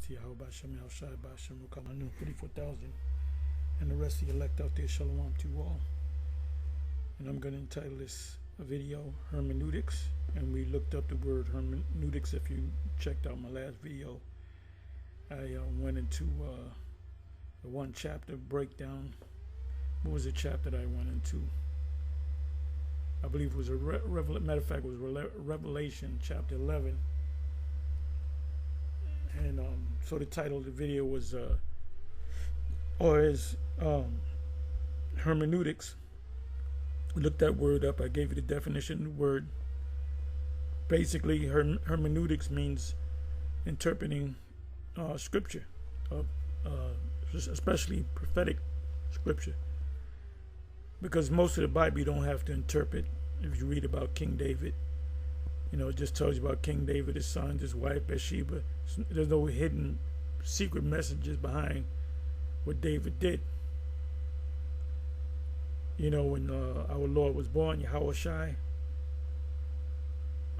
Yahweh Bashem Shai Bashem Rukamanu 34,000 and the rest of the elect out there, Shalom to you all. And I'm going to entitle this video Hermeneutics, and we looked up the word hermeneutics. If you checked out my last video, I went into the one chapter breakdown. What was the chapter that I went into? I believe it was matter of fact, it was Revelation chapter 11. And so the title of the video was, hermeneutics. We looked that word up. I gave you the definition of the word. Basically, hermeneutics means interpreting scripture, especially prophetic scripture. Because most of the Bible you don't have to interpret. If you read about King David, it just tells you about King David, his sons, his wife, Bathsheba. There's no hidden secret messages behind what David did. When our Lord was born, Yahushua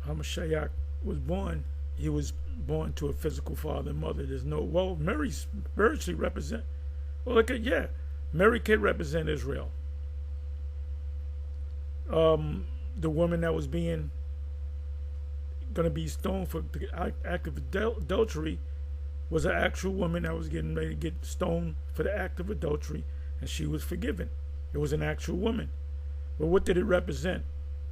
HaMashiach was born, he was born to a physical father and mother. There's no, Mary spiritually represent, Mary could represent Israel. The woman that was going to be stoned for the act of adultery was an actual woman that was getting ready to get stoned for the act of adultery, and she was forgiven. It was an actual woman. But what did it represent,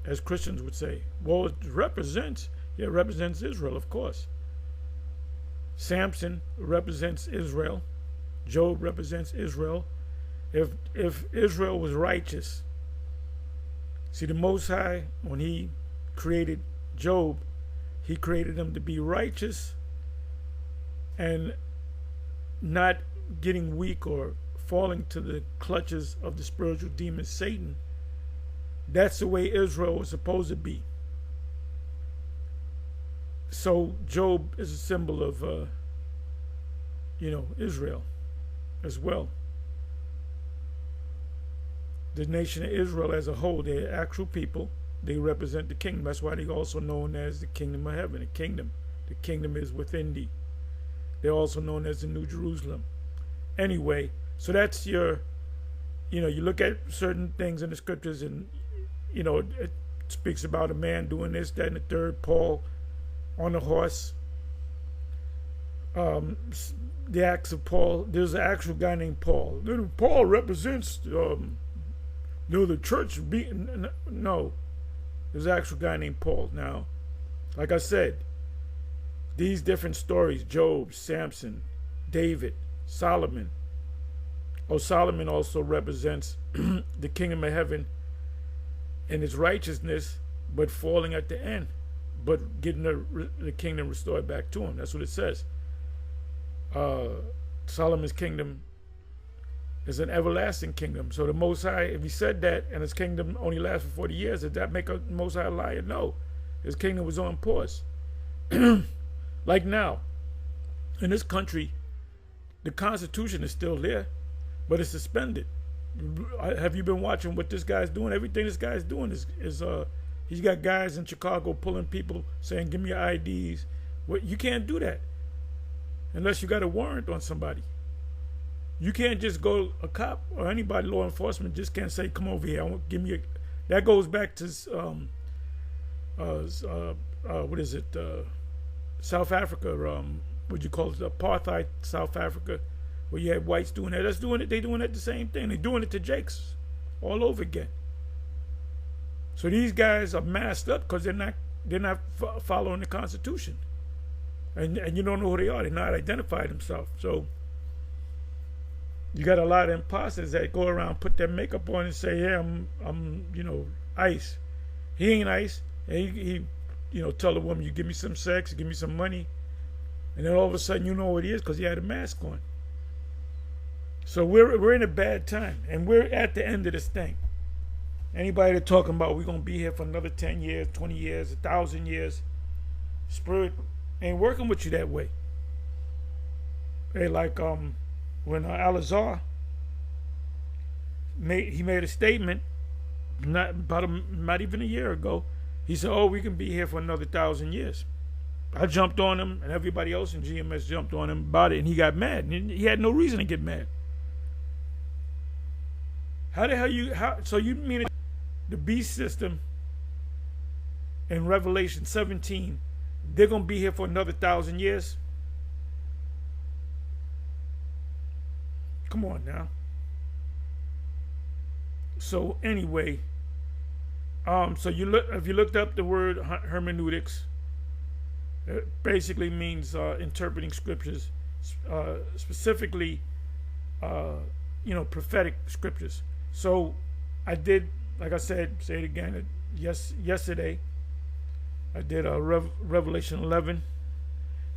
as Christians would say? Well, it represents Israel, of course. Samson represents Israel. Job represents Israel. If Israel was righteous, see, the Most High, when he created Job, he created him to be righteous and not getting weak or falling to the clutches of the spiritual demon Satan. That's the way Israel was supposed to be. So Job is a symbol of, Israel as well. The nation of Israel as a whole, they're actual people. They represent the kingdom. That's why they're also known as the kingdom of heaven. The kingdom is within thee. They're also known as the New Jerusalem. Anyway, so that's your, you look at certain things in the scriptures, and it speaks about a man doing this, that, and the third. Paul on a horse. The acts of Paul. There's an actual guy named Paul. Paul represents the church. No, there's an actual guy named Paul. Now, like I said, these different stories: Job, Samson, David, Solomon. Solomon also represents the kingdom of heaven and its righteousness, but falling at the end, but getting the kingdom restored back to him. That's what it says. Solomon's kingdom is an everlasting kingdom. So the Most High, if he said that and his kingdom only lasts for 40 years, did that make a Most High a liar? No. His kingdom was on pause. Like now, in this country, the Constitution is still there, but it's suspended. Have you been watching what this guy's doing? Everything this guy's doing is he's got guys in Chicago pulling people, saying, give me your IDs. You can't do that unless you got a warrant on somebody. You can't just go, a cop or anybody, law enforcement, just can't say, come over here. Give me that goes back to, what is it? South Africa, what you call it, apartheid South Africa, where you had whites doing that. They're doing it the same thing. They're doing it to Jakes all over again. So these guys are masked up because they're not following the Constitution. And you don't know who they are. They're not identified themselves. So you got a lot of imposters that go around, put their makeup on and say, yeah, I'm ICE. He ain't ICE. And he tell the woman, you give me some sex, give me some money. And then all of a sudden you know what he is because he had a mask on. So we're in a bad time, and we're at the end of this thing. Anybody that's talking about we're going to be here for another 10 years, 20 years, 1,000 years, Spirit ain't working with you that way. Hey, like when Alazar made a statement not even a year ago. He said, we can be here for another 1,000 years. I jumped on him, and everybody else in GMS jumped on him about it, and he got mad. And he had no reason to get mad. How the hell so you mean the beast system in Revelation 17, they're going to be here for another 1,000 years? Come on now. So anyway, so if you looked up the word hermeneutics, it basically means interpreting scriptures, specifically, prophetic scriptures. So I did, like I said, say it again. Yesterday, I did Revelation 11,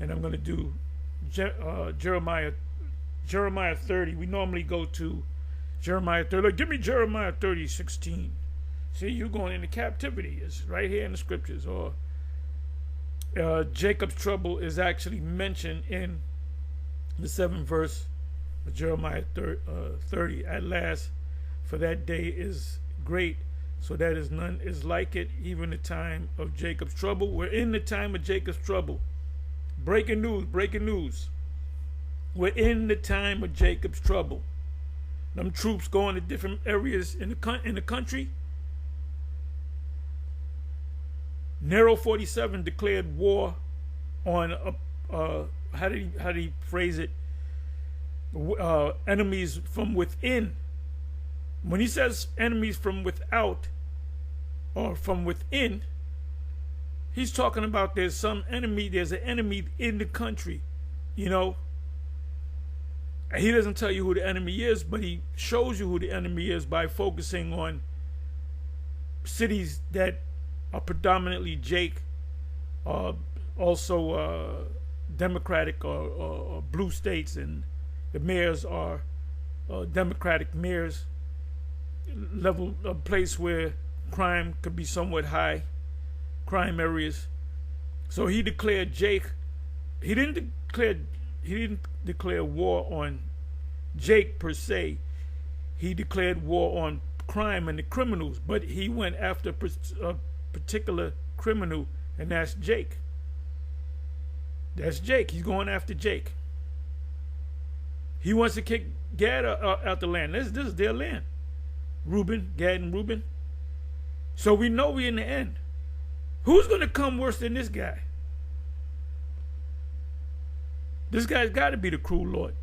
and I'm going to do Jeremiah 30. We normally go to Jeremiah 30. Look, give me Jeremiah 30:16. See, you're going into captivity. It's right here in the scriptures. Or Jacob's trouble is actually mentioned in the 7th verse of Jeremiah 30. At last, for that day is great, so that is none is like it, even the time of Jacob's trouble. We're in the time of Jacob's trouble. Breaking news. We're in the time of Jacob's trouble. Them troops going to different areas in the country. Nero 47 declared war on how did he phrase it? Enemies from within. When he says enemies from without or from within, he's talking about there's an enemy in the country, you know. He doesn't tell you who the enemy is, but he shows you who the enemy is by focusing on cities that are predominantly Jake, also Democratic or blue states, and the mayors are Democratic mayors. Level a place where crime could be somewhat high, crime areas. So he declared Jake. He didn't declare war on Jake per se. He declared war on crime and the criminals, but he went after a particular criminal, and that's Jake. That's Jake. He's going after Jake. He wants to kick Gad out the land. This is their land. Gad and Reuben. So we know we're in the end. Who's going to come worse than this guy? This guy's got to be the cruel Lord.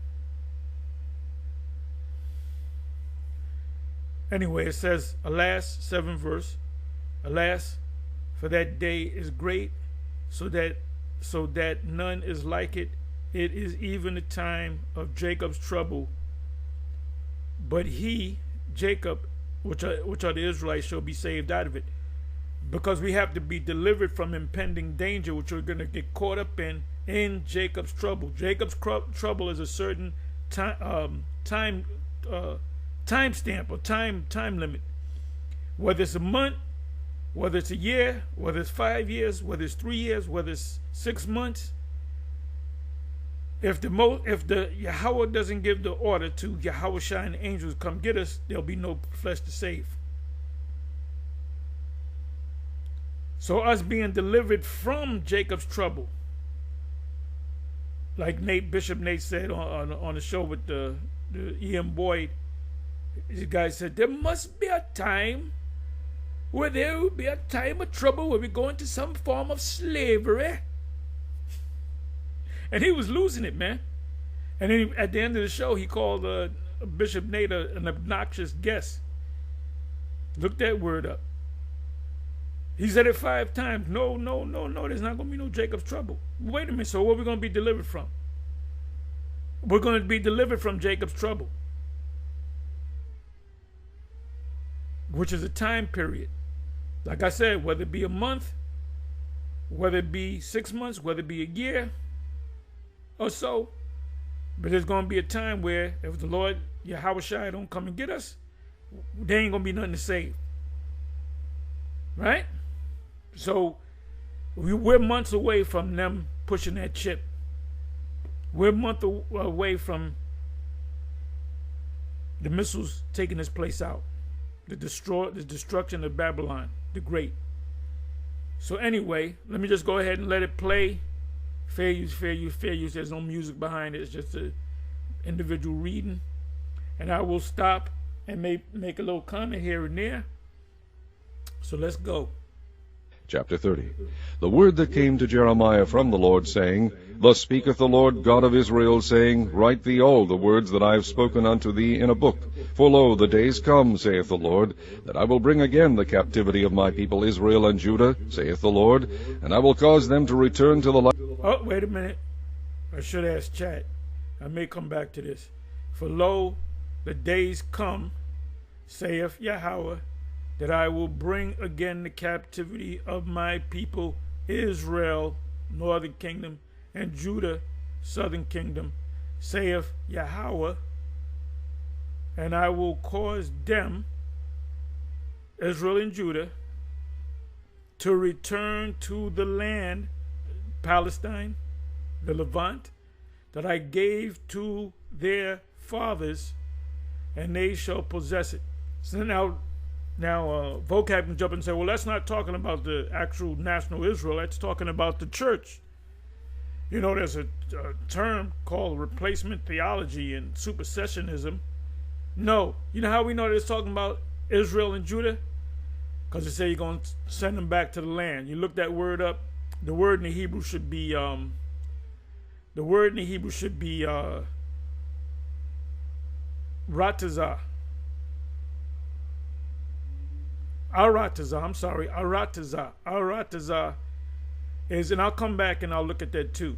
Anyway, it says, alas, 7th verse, alas, for that day is great, so that none is like it. It is even the time of Jacob's trouble. But he, Jacob, which are the Israelites, shall be saved out of it. Because we have to be delivered from impending danger, which we're going to get caught up in Jacob's trouble. Jacob's trouble is a certain time stamp or time limit. Whether it's a month, whether it's a year, whether it's 5 years, whether it's 3 years, whether it's 6 months. If the Yahweh doesn't give the order to Yahweh Shai and the angels come get us, there'll be no flesh to save. So us being delivered from Jacob's trouble, like Bishop Nate said on the show with the E.M. Boyd, the guy said, there must be a time where there will be a time of trouble where we go into some form of slavery. And he was losing it, man. And then at the end of the show, he called Bishop Nate an obnoxious guest. Look that word up. He said it 5 times. No, there's not going to be no Jacob's trouble. Wait a minute, so what are we going to be delivered from? We're going to be delivered from Jacob's trouble, which is a time period. Like I said, whether it be a month, whether it be 6 months, whether it be a year or so, but there's going to be a time where if the Lord Yahweh Shai don't come and get us, there ain't going to be nothing to save. Right? So we're months away from them pushing that chip. We're a month away from the missiles taking this place out. The destruction of Babylon the Great. So anyway, let me just go ahead and let it play. Fair use, fair use, fair use. There's no music behind it. It's just an individual reading. And I will stop and make a little comment here and there. So let's go. Chapter 30. The word that came to Jeremiah from the Lord, saying, Thus speaketh the Lord God of Israel, saying, Write thee all the words that I have spoken unto thee in a book. For lo, the days come, saith the Lord, that I will bring again the captivity of my people Israel and Judah, saith the Lord, and I will cause them to return to the land. Oh, wait a minute. I should ask chat. I may come back to this. For lo, the days come, saith Yahweh, that I will bring again the captivity of my people Israel, northern kingdom, and Judah, southern kingdom, saith Yahweh, and I will cause them, Israel and Judah, to return to the land, Palestine, the Levant, that I gave to their fathers, and they shall possess it. So now vocab can jump and say, well, that's not talking about the actual national Israel. That's talking about the church. You know, there's a term called replacement theology and supersessionism. No. You know how we know that it's talking about Israel and Judah? Because it says you're going to send them back to the land. You look that word up. The word in the Hebrew should be, ratazah. Aratazah is, and I'll come back and I'll look at that too.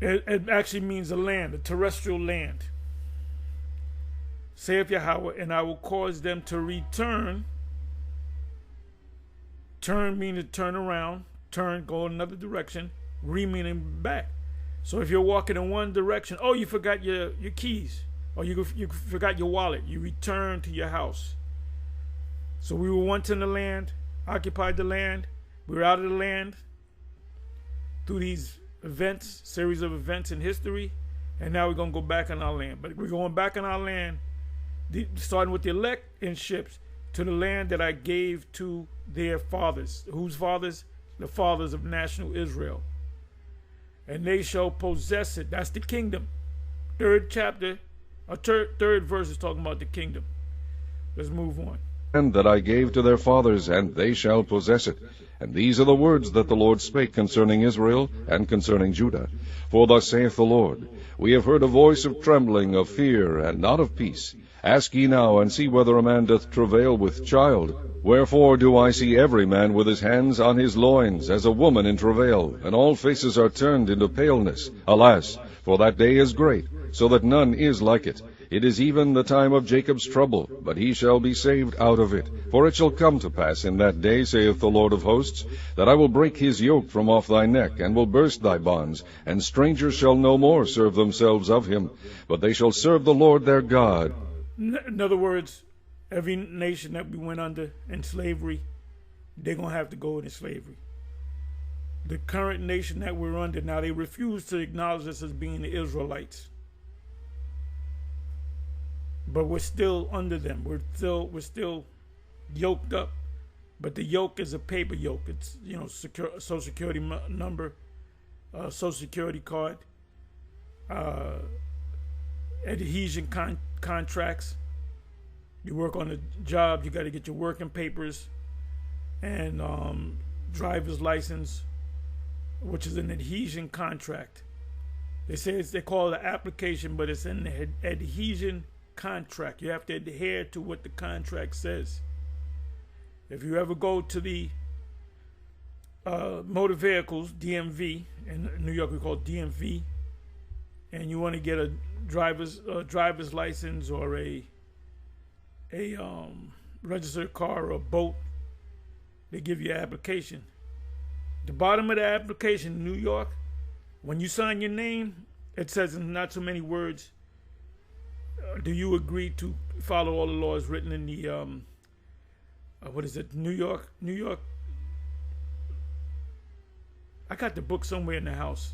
It actually means a land, a terrestrial land. Saith Yahweh, and I will cause them to return. Turn meaning to turn around. Turn, go in another direction. Meaning back. So if you're walking in one direction, oh, you forgot your keys. Or you forgot your wallet. You return to your house. So we were once in the land, occupied the land. We were out of the land through these events, series of events in history, and now we're going to go back on our land. But we're going back on our land, starting with the elect in ships, to the land that I gave to their fathers. Whose fathers? The fathers of national Israel. And they shall possess it. That's the kingdom. Third chapter, third verse is talking about the kingdom. Let's move on. And that I gave to their fathers, and they shall possess it. And these are the words that the Lord spake concerning Israel and concerning Judah. For thus saith the Lord, We have heard a voice of trembling, of fear, and not of peace. Ask ye now, and see whether a man doth travail with child. Wherefore do I see every man with his hands on his loins, as a woman in travail, and all faces are turned into paleness. Alas, for that day is great, so that none is like it. It is even the time of Jacob's trouble, but he shall be saved out of it. For it shall come to pass in that day, saith the Lord of hosts, that I will break his yoke from off thy neck, and will burst thy bonds, and strangers shall no more serve themselves of him, but they shall serve the Lord their God. In other words, every nation that we went under in slavery, they're going to have to go into slavery. The current nation that we're under now, they refuse to acknowledge us as being the Israelites. But we're still under them. We're still yoked up. But the yoke is a paper yoke. It's, Social Security number, Social Security card, adhesion contracts. You work on a job, you got to get your working papers and driver's license, which is an adhesion contract. They call it an application, but it's an adhesion contract. You have to adhere to what the contract says. If you ever go to the motor vehicles, DMV, in New York we call it DMV, and you want to get a driver's license or a registered car or a boat, they give you an application. The bottom of the application in New York, when you sign your name, it says in not so many words, do you agree to follow all the laws written in the New York. I got the book somewhere in the house.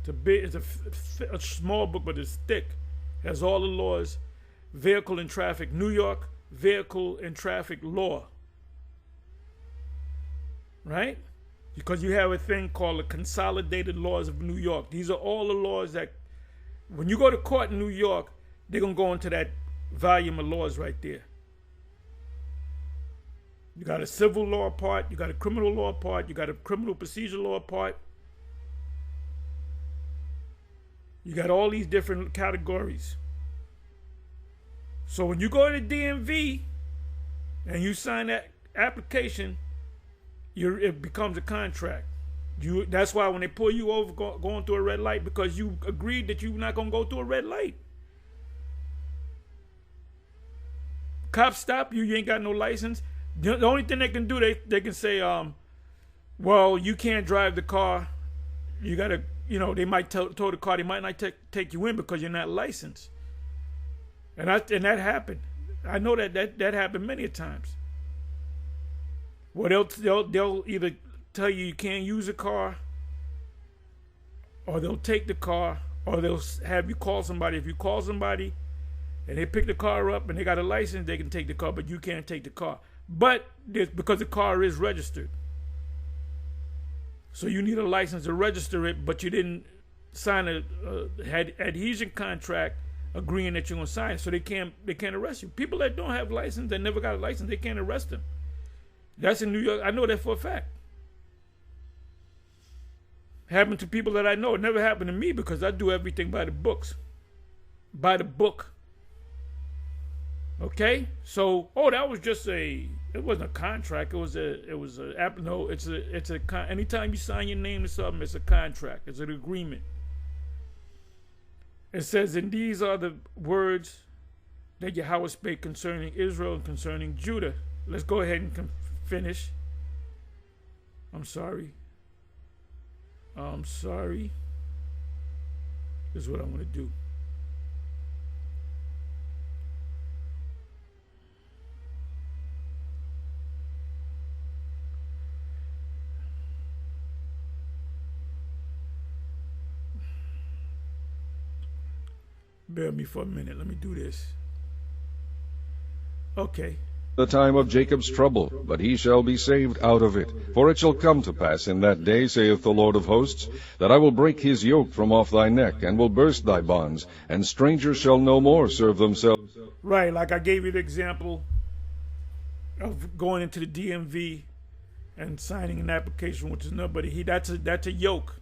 It's a small book, but it's thick. It has all the laws, vehicle and traffic, New York vehicle and traffic law. Right? because you have a thing called the Consolidated Laws of New York. These are all the laws that, when you go to court in New York, they're going to go into that volume of laws right there. You got a civil law part, you got a criminal law part, you got a criminal procedure law part. You got all these different categories. So when you go to the DMV and you sign that application, it becomes a contract. That's why when they pull you over going through a red light, because you agreed that you're not going to go through a red light. Cops stop you, you ain't got no license. The only thing they can do, they can say, well, you can't drive the car. You got to, they might tow the car. They might not take you in because you're not licensed. And that happened. I know that happened many a times. Well, they'll either tell you can't use a car, or they'll take the car, or they'll have you call somebody. If you call somebody and they pick the car up and they got a license, they can take the car, but you can't take the car. But because the car is registered. So you need a license to register it, but you didn't sign a adhesion contract agreeing that you're going to sign it. So they can't arrest you. People that don't have license, that never got a license, they can't arrest them. That's in New York. I know that for a fact. Happened to people that I know. It never happened to me because I do everything by the books. By the book. Okay? So, that was just it wasn't a contract. It's anytime you sign your name to something, it's a contract. It's an agreement. It says, and these are the words that Yahweh spake concerning Israel and concerning Judah. Let's go ahead and finish. I'm sorry. This is what I want to do. Bear with me for a minute. Let me do this. Okay. The time of Jacob's trouble, but he shall be saved out of it. For it shall come to pass in that day, saith the Lord of hosts, that I will break his yoke from off thy neck, and will burst thy bonds, and strangers shall no more serve themselves. Right, like I gave you the example of going into the DMV and signing an application, which is nobody. That's a yoke.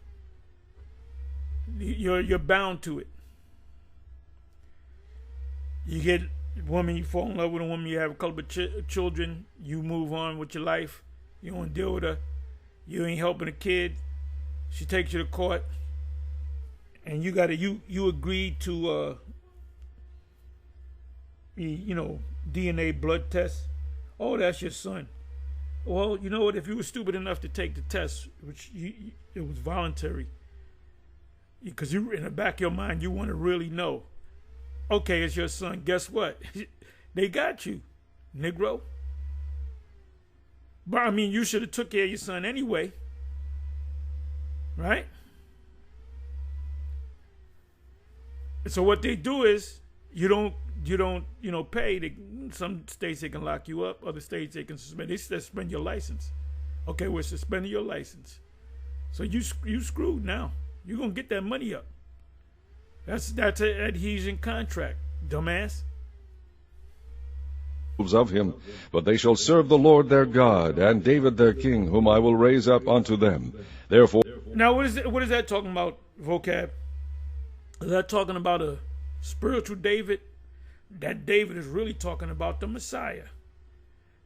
You're bound to it. You get a woman, you fall in love with a woman, you have a couple of children, you move on with your life, you don't deal with her, you ain't helping a kid, she takes you to court, and you agreed to DNA blood test. Oh, that's your son. Well, you know what? If you were stupid enough to take the test, which it was voluntary, because you in the back of your mind you want to really know. Okay, it's your son. Guess what? They got you, Negro. But I mean, you should have took care of your son anyway, right? So what they do is you don't pay. Some states they can lock you up. Other states they can suspend. They suspend your license. Okay, we're suspending your license. So you screwed now. You're gonna get that money up. That's an adhesion contract, dumbass. Of him, but they shall serve the Lord their God, and David their king, whom I will raise up unto them. Therefore, now what is that talking about, vocab? Is that talking about a spiritual David? That David is really talking about the Messiah.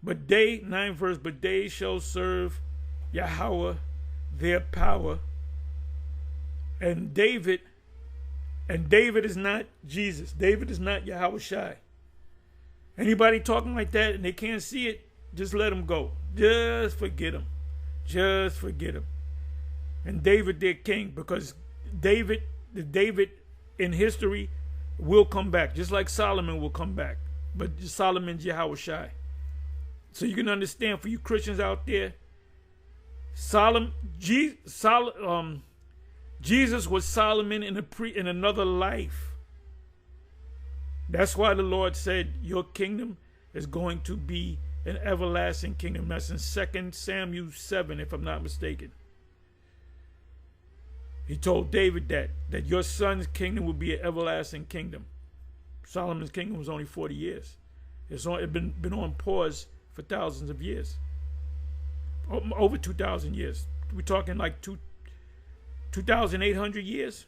But they, 9th verse, but they shall serve Yahweh their power. And David is not Jesus. David is not Yahweh Shai. Anybody talking like that and they can't see it, just let them go. Just forget them. Just forget them. And David their king, because the David in history will come back, just like Solomon will come back. But Solomon's Yahweh Shai. So you can understand, for you Christians out there, Jesus was Solomon in another life. That's why the Lord said your kingdom is going to be an everlasting kingdom. That's in 2 Samuel 7, if I'm not mistaken. He told David that your son's kingdom will be an everlasting kingdom. Solomon's kingdom was only 40 years. It's been on pause for thousands of years. Over 2,000 years. We're talking like 2,800 years.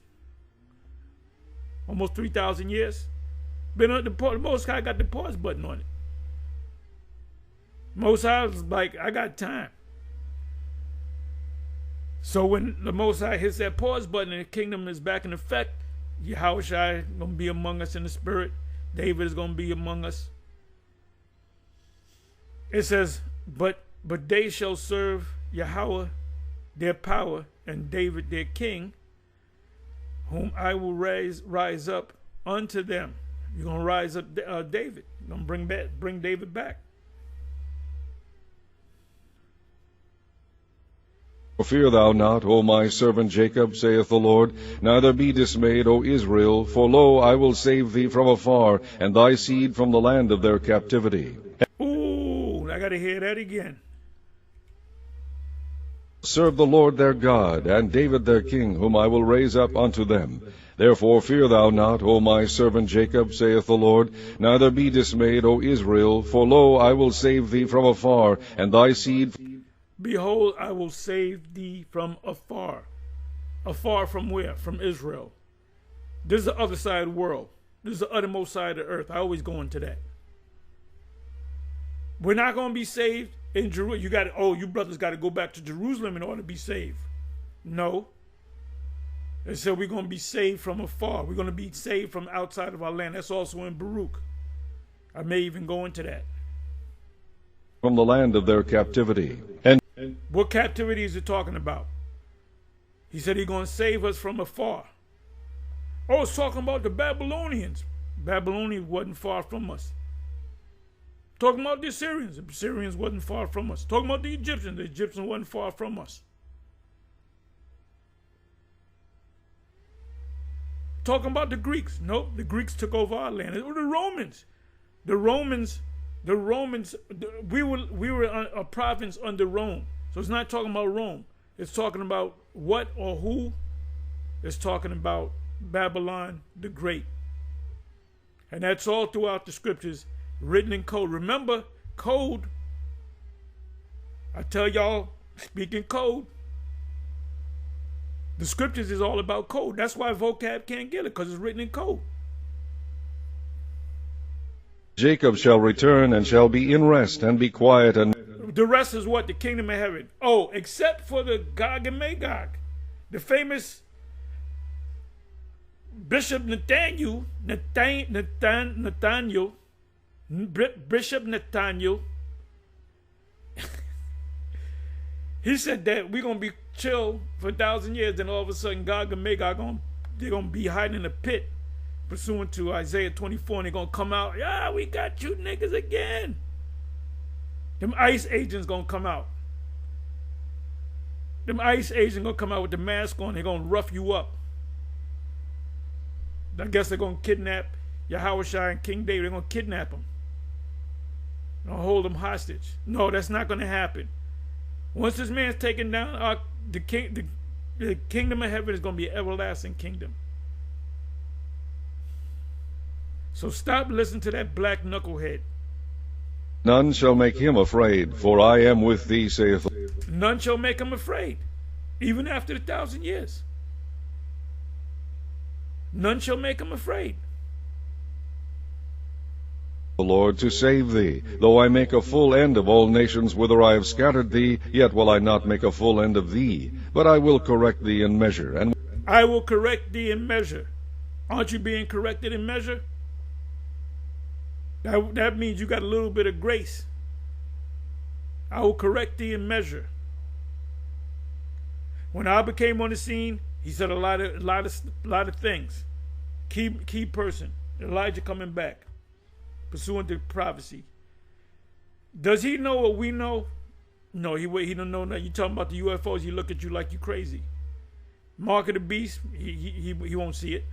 Almost 3,000 years. The Most High got the pause button on it. Most High was like, I got time. So when the Most High hits that pause button and the kingdom is back in effect, Yahushua is going to be among us in the spirit. David is going to be among us. It says, but they shall serve Yahweh their power and David their king, whom I will rise up unto them. You're going to rise up David. You're going to bring David back. Fear thou not, O my servant Jacob, saith the Lord, neither be dismayed, O Israel, for lo, I will save thee from afar, and thy seed from the land of their captivity. Ooh, I got to hear that again. Serve the Lord their God, and David their king, whom I will raise up unto them. Therefore fear thou not, O my servant Jacob, saith the Lord, neither be dismayed, O Israel, for lo, I will save thee from afar, and thy seed. Behold, I will save thee from afar. Afar from where? From Israel. This is the other side of the world. This is the uttermost side of the earth. I always go into that. We're not going to be saved in Jerusalem. You brothers got to go back to Jerusalem in order to be saved. No. They said we're going to be saved from afar. We're going to be saved from outside of our land. That's also in Baruch. I may even go into that. From the land of their captivity. And what captivity is it talking about? He said he's going to save us from afar. Oh, it's talking about the Babylonians. Babylonians wasn't far from us. Talking about the Assyrians. The Assyrians wasn't far from us. Talking about the Egyptians. The Egyptians wasn't far from us. Talking about the Greeks. Nope, the Greeks took over our land. It were the Romans. The Romans, we were a province under Rome. So it's not talking about Rome. It's talking about what or who. It's talking about Babylon the Great. And that's all throughout the scriptures, written in code. Remember, code. I tell y'all, speaking code. The scriptures is all about code. That's why vocab can't get it, because it's written in code. Jacob shall return and shall be in rest and be quiet. And the rest is what? The kingdom of heaven. Oh, except for the Gog and Magog. The famous Bishop Nathaniel, Bishop Nathaniel, he said that we're going to be chill for 1,000 years, then all of a sudden Gog and Magog, they're going to be hiding in a pit, pursuant to Isaiah 24, and they're going to come out, yeah, we got you niggas again. Them ICE agents going to come out. Them ICE agents going to come out with the mask on, they're going to rough you up. I guess they're going to kidnap Yahushua and King David. They're going to kidnap them. They're going to hold them hostage. No, that's not going to happen. Once this man's taken down, the kingdom of heaven is going to be an everlasting kingdom. So stop listening to that black knucklehead. None shall make him afraid, for I am with thee, saith the Lord. None shall make him afraid, even after 1,000 years. None shall make him afraid. The Lord to save thee. Though I make a full end of all nations whither I have scattered thee, yet will I not make a full end of thee, but I will correct thee in measure. And I will correct thee in measure. Aren't you being corrected in measure? That means you got a little bit of grace. I will correct thee in measure. When Abba came on the scene, he said a lot of things. Key person, Elijah coming back, pursuant to prophecy. Does he know what we know? No, he don't know nothing. You talking about the UFOs? He look at you like you crazy. Mark of the beast, he won't see it.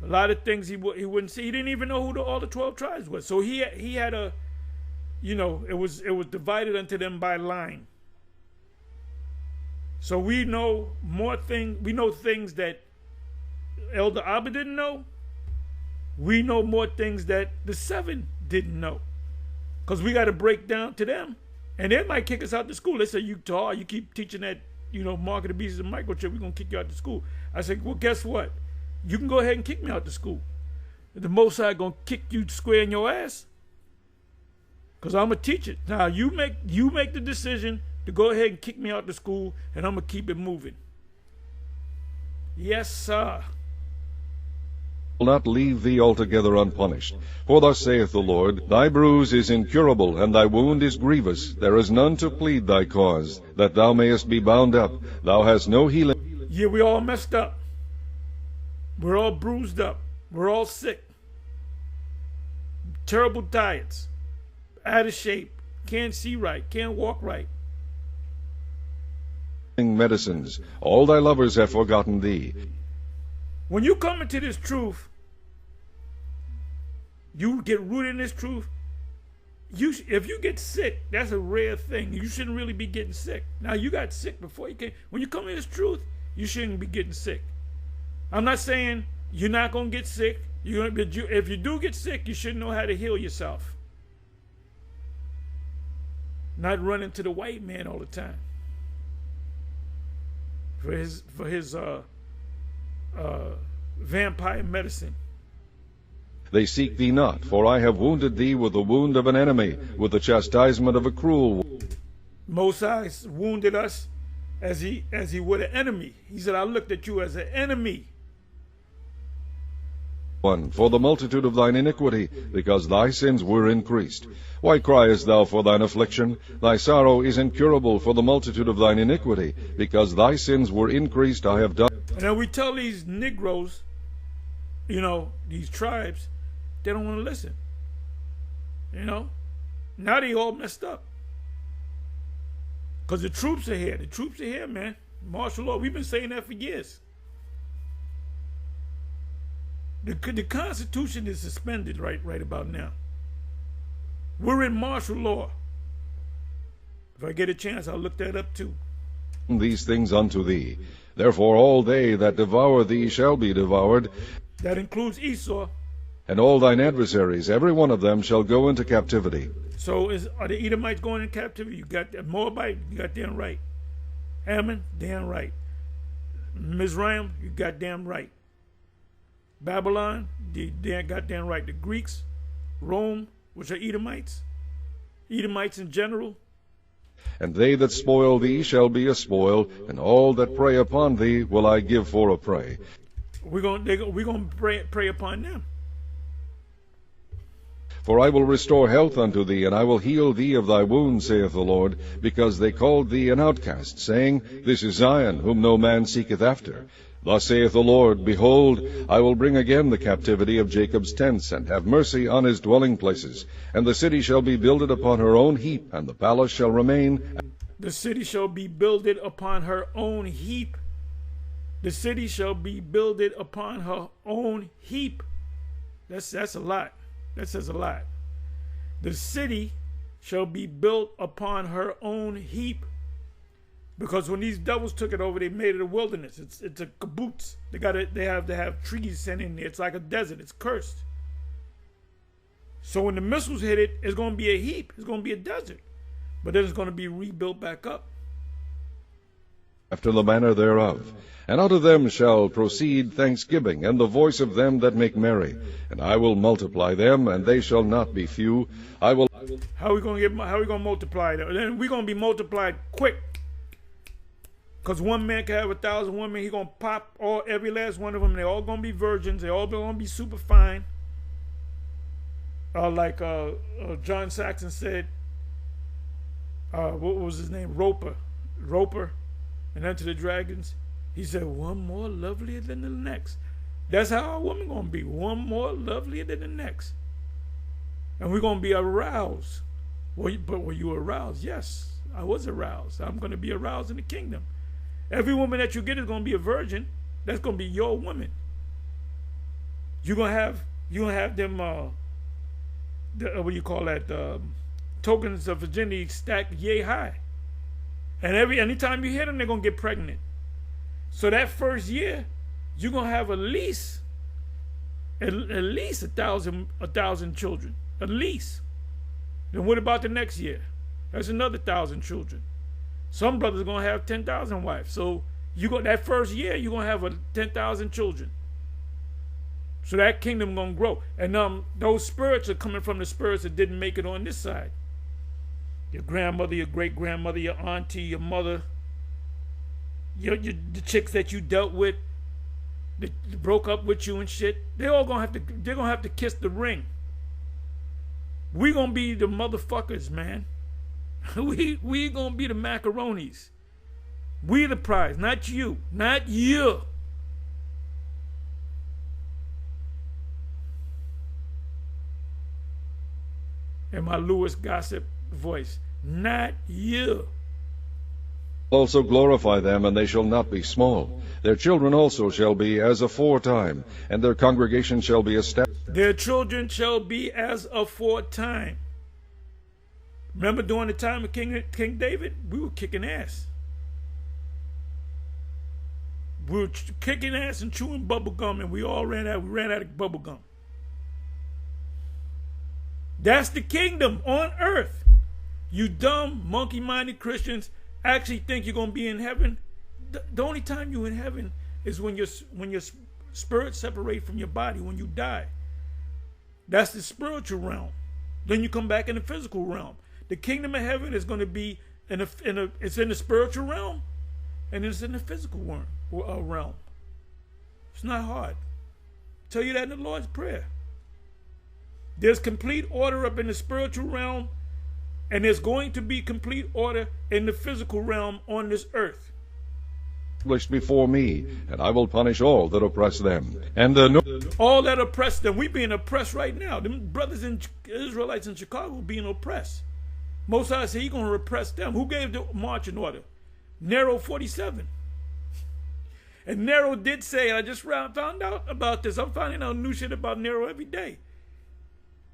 A lot of things he wouldn't see. He didn't even know who all the 12 tribes was. So he had a, it was divided unto them by line. So we know more things. We know things that Elder Abba didn't know. We know more things that the 7 didn't know. Because we got to break down to them. And they might kick us out the school. They say, you tall, you keep teaching that, mark of the beast and microchip, we're going to kick you out the school. I said, well, guess what? You can go ahead and kick me out the school. The Most High going to kick you square in your ass. Because I'm going to teach it. Now, you make the decision to go ahead and kick me out the school, and I'm going to keep it moving. Yes, sir. Will not leave thee altogether unpunished. For thus saith the Lord, Thy bruise is incurable, and thy wound is grievous. There is none to plead thy cause, that thou mayest be bound up. Thou hast no healing. Yeah, we all messed up. We're all bruised up. We're all sick. Terrible diets. Out of shape. Can't see right. Can't walk right. Medicines. All thy lovers have forgotten thee. When you come into this truth, you get rooted in this truth. If you get sick, that's a rare thing. You shouldn't really be getting sick. Now, you got sick before you came. When you come into this truth, you shouldn't be getting sick. I'm not saying you're not going to get sick. If you do get sick, you should know how to heal yourself. Not run into the white man all the time for his vampire medicine. They seek thee not, for I have wounded thee with the wound of an enemy, with the chastisement of a cruel. Moses wounded us as he would an enemy. He said, I looked at you as an enemy. One, for the multitude of thine iniquity, because thy sins were increased. Why criest thou for thine affliction? Thy sorrow is incurable for the multitude of thine iniquity, because thy sins were increased. I have done. And then we tell these Negroes, these tribes, they don't want to listen. Now they all messed up. Because the troops are here. The troops are here, man. Martial law. We've been saying that for years. The Constitution is suspended right about now. We're in martial law. If I get a chance, I'll look that up too. These things unto thee. Therefore all they that devour thee shall be devoured. That includes Esau. And all thine adversaries, every one of them, shall go into captivity. So are the Edomites going in captivity? You got that. Moabite, you got damn right. Ammon, damn right. Mizraim, you got damn right. Babylon, they got damn right. The Greeks, Rome, which are Edomites in general. And they that spoil thee shall be a spoil, and all that prey upon thee will I give for a prey. We're gonna prey upon them. For I will restore health unto thee, and I will heal thee of thy wounds, saith the Lord, because they called thee an outcast, saying, This is Zion, whom no man seeketh after. Thus saith the Lord, Behold, I will bring again the captivity of Jacob's tents, and have mercy on his dwelling places. And the city shall be builded upon her own heap, and the palace shall remain. The city shall be builded upon her own heap. The city shall be builded upon her own heap. That's a lot. That says a lot. The city shall be built upon her own heap. Because when these devils took it over, they made it a wilderness. It's a kibbutz. They have to have trees sent in there. It's like a desert. It's cursed. So when the missiles hit it, it's going to be a heap. It's going to be a desert. But then it's going to be rebuilt back up. After the manner thereof. And out of them shall proceed thanksgiving, and the voice of them that make merry. And I will multiply them, and they shall not be few. How are we going to multiply them? Then we're going to be multiplied quick. Because one man can have 1,000 women. He's going to pop every last one of them. They're all going to be virgins. They're all going to be super fine. Like John Saxon said, what was his name? Roper. And Enter the Dragons. He said, one more lovelier than the next. That's how our woman going to be. One more lovelier than the next. And we're going to be aroused. But were you aroused? Yes, I was aroused. I'm going to be aroused in the kingdom. Every woman that you get is going to be a virgin. That's going to be your woman. You're going to have them, what do you call that? Tokens of virginity stacked yay high. And anytime you hit them, they're gonna get pregnant. So that first year, you're gonna have at least 1,000 children, at least. Then what about the next year? That's another 1,000 children. Some brothers are gonna have 10,000 wives. So that first year, you're gonna have 10,000 children. So that kingdom gonna grow. And those spirits are coming from the spirits that didn't make it on this side. Your grandmother, your great grandmother, your auntie, your mother, the chicks that you dealt with, that broke up with you and shit. They're gonna have to kiss the ring. We gonna be the motherfuckers, man. we gonna be the macaronis. We the prize, not you, not you. In my Lewis Gossip voice, not you. Also glorify them, and they shall not be small. Their children also shall be as aforetime, and their congregation shall be established. Their children shall be as aforetime. Remember during the time of King David? We were kicking ass. We were kicking ass and chewing bubble gum, and we ran out of bubble gum. That's the kingdom on earth. You dumb, monkey-minded Christians actually think you're going to be in heaven. The only time you're in heaven is when your spirit separates from your body, when you die. That's the spiritual realm. Then you come back in the physical realm. The kingdom of heaven is going to be it's in the spiritual realm, and it's in the physical realm. It's not hard. I'll tell you that in the Lord's Prayer. There's complete order up in the spiritual realm, and there's going to be complete order in the physical realm on this earth. Before me, and I will punish all that oppress them. And all that oppress them. We being oppressed right now. The brothers and Israelites in Chicago being oppressed. Most High said He's going to repress them. Who gave the marching order? Nero 47. And Nero did say, and I just found out about this. I'm finding out new shit about Nero every day.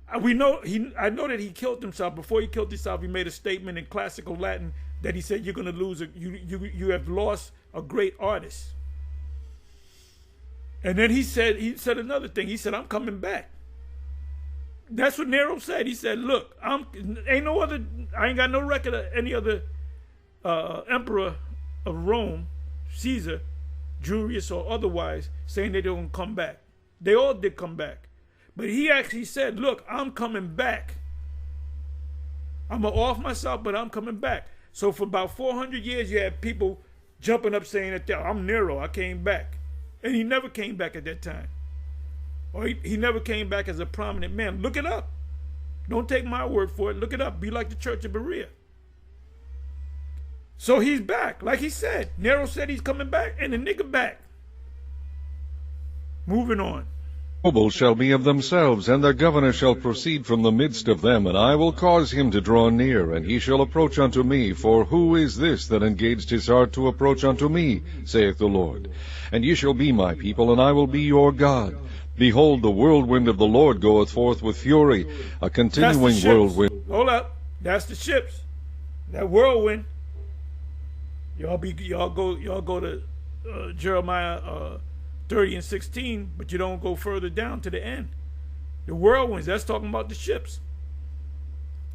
I know that he killed himself. Before he killed himself, he made a statement in classical Latin that he said, "You're going to lose. You have lost a great artist." And then he said another thing. He said, "I'm coming back." That's what Nero said. He said, "Look, I ain't got no record of any other emperor of Rome, Caesar, Julius or otherwise, saying they don't come back. They all did come back." But he actually said, "Look, I'm coming back. I'm going to off myself, but I'm coming back." So for about 400 years, you had people jumping up saying that, "I'm Nero, I came back." And he never came back at that time. Or he never came back as a prominent man. Look it up. Don't take my word for it. Look it up. Be like the Church of Berea. So he's back. Like he said. Nero said he's coming back, and the nigga back. Moving on. Nobles shall be of themselves, and their governor shall proceed from the midst of them, and I will cause him to draw near, and he shall approach unto me. For who is this that engaged his heart to approach unto me, saith the Lord? And ye shall be my people, and I will be your God. Behold, the whirlwind of the Lord goeth forth with fury, a continuing whirlwind. Hold up, that's the ships. That whirlwind. Y'all go to Jeremiah 30 and 16, but you don't go further down to the end. The whirlwinds, that's talking about the ships.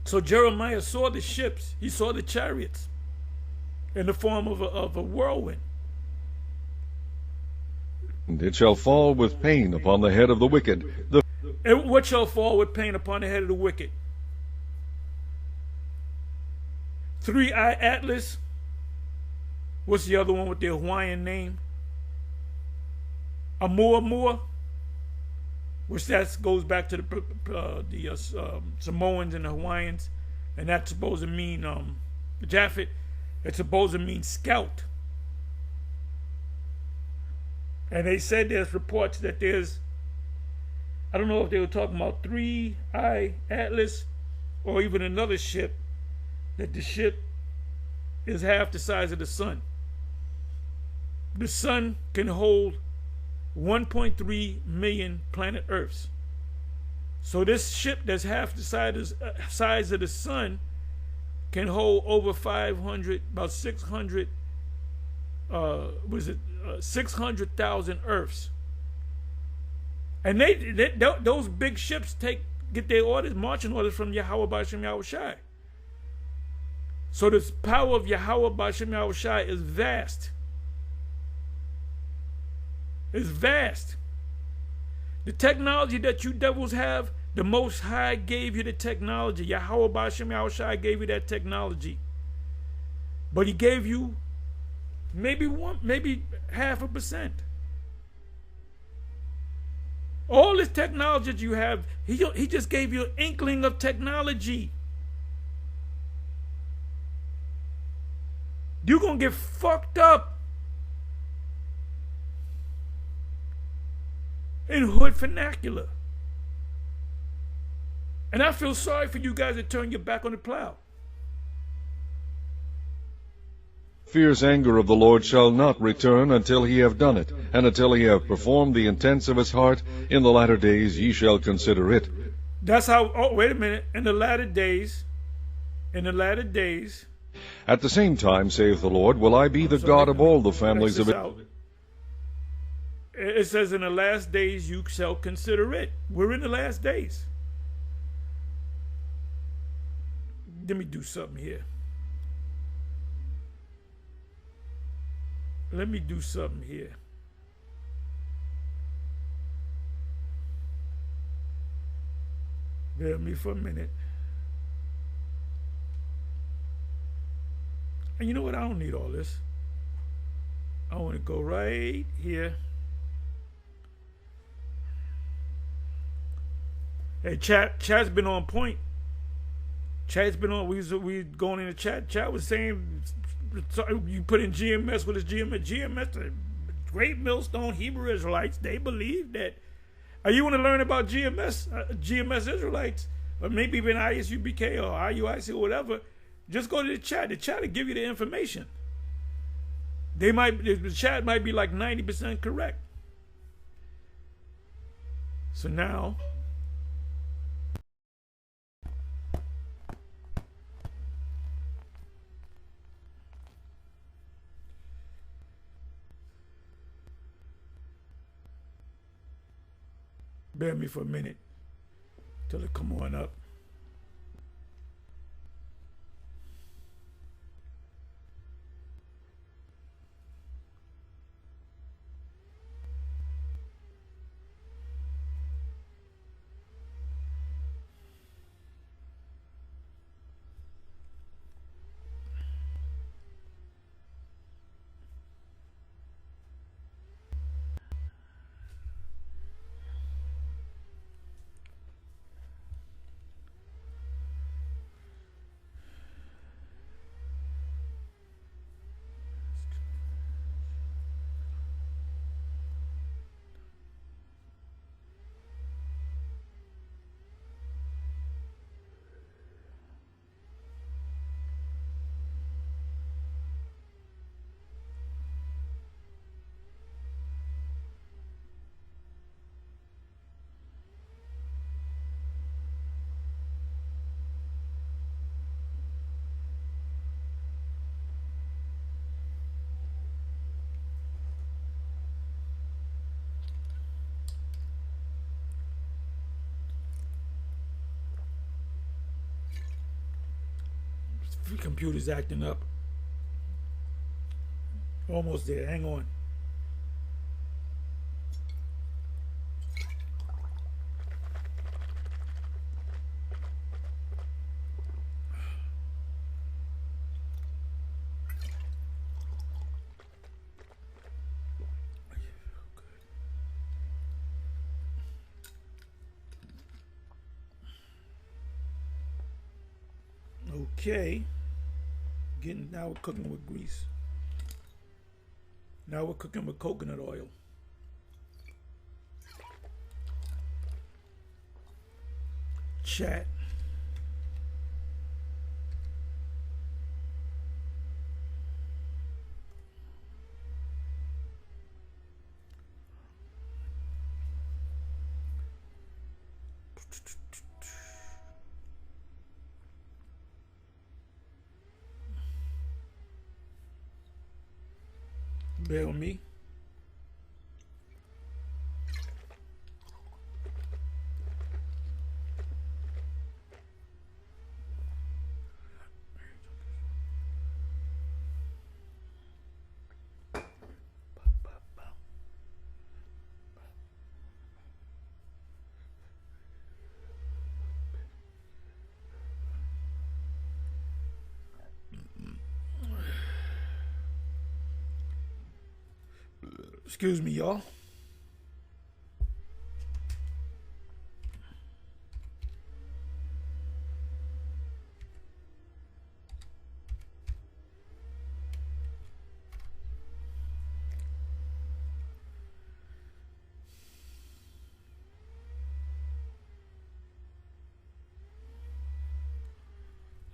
So Jeremiah saw the ships. He saw the chariots in the form of a whirlwind. And it shall fall with pain upon the head of the wicked. And what shall fall with pain upon the head of the wicked? Three-Eye Atlas. What's the other one with the Hawaiian name? Amua, which that goes back to the Samoans and the Hawaiians, and that's supposed to mean Japhet. It's supposed to mean scout. And they said there's reports that there's, I don't know if they were talking about Three-Eye Atlas or even another ship, that the ship is half the size of the sun. The sun can hold 1.3 million planet Earths. So this ship that's half the size of the sun can hold over 500, about 600, 600,000 Earths. And those big ships get their orders, marching orders from Yahweh B'Shem Yahweh Shai. So the power of Yahweh B'Shem Yahweh Shai is vast. It's vast. The technology that you devils have, the Most High gave you the technology. Yahweh B'Shem Yahweh Shai gave you that technology. But he gave you maybe 0.5%. All this technology that you have, he just gave you an inkling of technology. You're going to get fucked up in hood vernacular. And I feel sorry for you guys that turn your back on the plow. Fierce anger of the Lord shall not return until he have done it, and until he have performed the intents of his heart. In the latter days ye shall consider it. That's how, oh, wait a minute. In the latter days, at the same time, saith the Lord, will I be the God of all the families of Israel. It says in the last days you shall consider it. We're in the last days. Let me do something here. Let me do something here. Bear with me for a minute. And you know what? I don't need all this. I want to go right here. Hey, chat's been on point. Chat's been on. We going in the chat. Chat was saying, you put in GMS. What is GMS? GMS, the Great Millstone Hebrew Israelites. They believe that. You want to learn about GMS? GMS Israelites, or maybe even ISUBK or IUIC or whatever. Just go to the chat. The chat will give you the information. The chat might be like 90% correct. So now, bear me for a minute till it come on up. Computer's acting up. Almost there. Hang on. Okay. Now we're cooking with grease. Now we're cooking with coconut oil. Chat. Bear with me. Excuse me, y'all.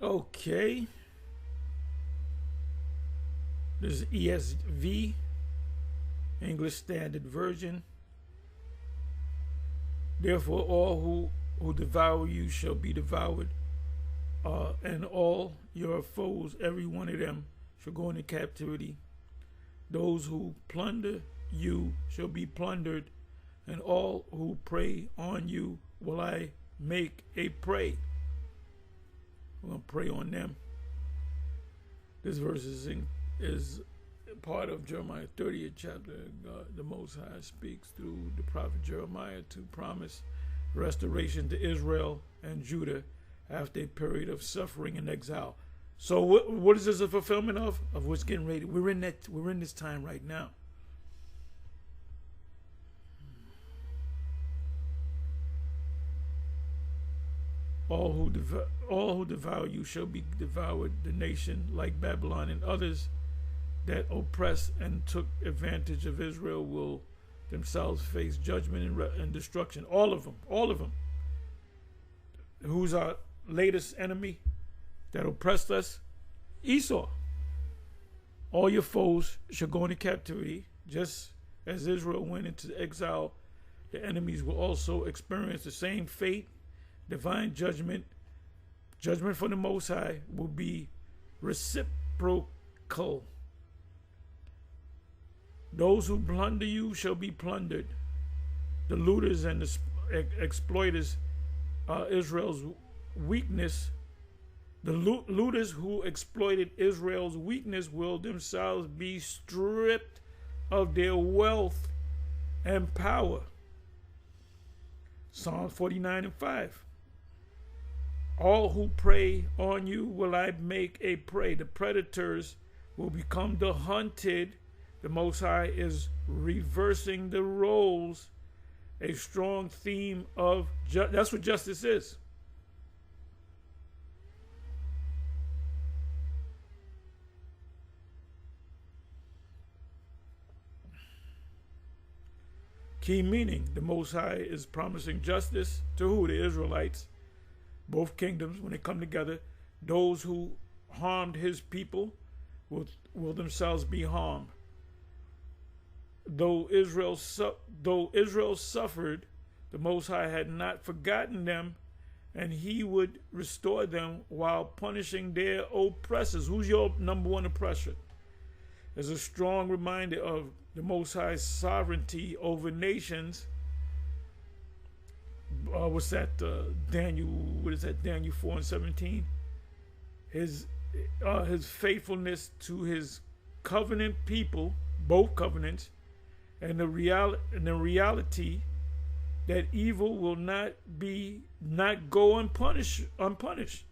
Okay. This is ESV, English Standard Version. Therefore, all who devour you shall be devoured, and all your foes, every one of them, shall go into captivity. Those who plunder you shall be plundered, and all who prey on you will I make a prey. We're going to prey on them. This verse is part of Jeremiah 30th chapter. The Most High speaks through the prophet Jeremiah to promise restoration to Israel and Judah after a period of suffering and exile. So what is this a fulfillment of? Of what's getting ready? We're in this time right now. All who devour you shall be devoured. The nation like Babylon and others that oppressed and took advantage of Israel will themselves face judgment and destruction. All of them. Who's our latest enemy that oppressed us? Esau. All your foes shall go into captivity. Just as Israel went into exile, the enemies will also experience the same fate. Divine judgment from the Most High will be reciprocal. Those who plunder you shall be plundered. The looters and the exploiters are Israel's weakness. The looters who exploited Israel's weakness will themselves be stripped of their wealth and power. Psalm 49:5. All who prey on you will I make a prey. The predators will become the hunted. The Most High is reversing the roles. A strong theme of that's what justice is. Key meaning: the Most High is promising justice to who? The Israelites. Both kingdoms, when they come together, those who harmed his people will themselves be harmed. Though Israel suffered, the Most High had not forgotten them, and he would restore them while punishing their oppressors. Who's your number one oppressor? As a strong reminder of the Most High's sovereignty over nations. What's that? Daniel. What is that? Daniel 4:17. His faithfulness to his covenant people, both covenants, and the reality that evil will not go unpunished.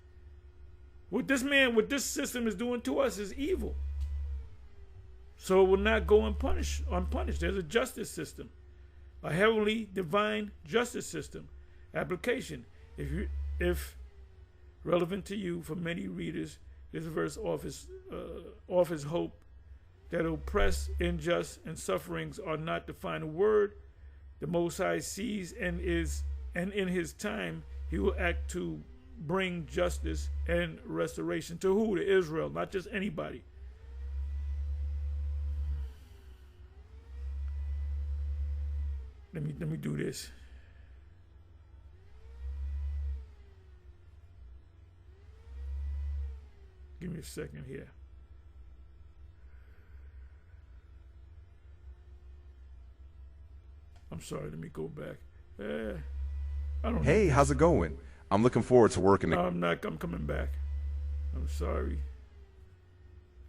What this system is doing to us is evil. So it will not go unpunished. There's a justice system, a heavenly divine justice system. Application: if relevant to you, for many readers, this verse offers hope that oppressed, unjust, and sufferings are not the final word. The Most High sees and in his time he will act to bring justice and restoration to who? To Israel, not just anybody. Let me do this. Give me a second here. I'm sorry. Let me go back. I don't Hey, know. how's it going? I'm looking forward to working. I'm not. I'm coming back. I'm sorry.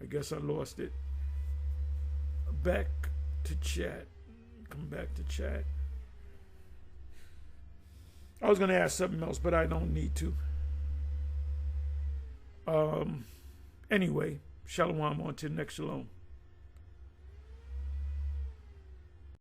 I guess I lost it. Back to chat. Come back to chat. I was gonna ask something else, but I don't need to. Anyway, shalom on to the next shalom.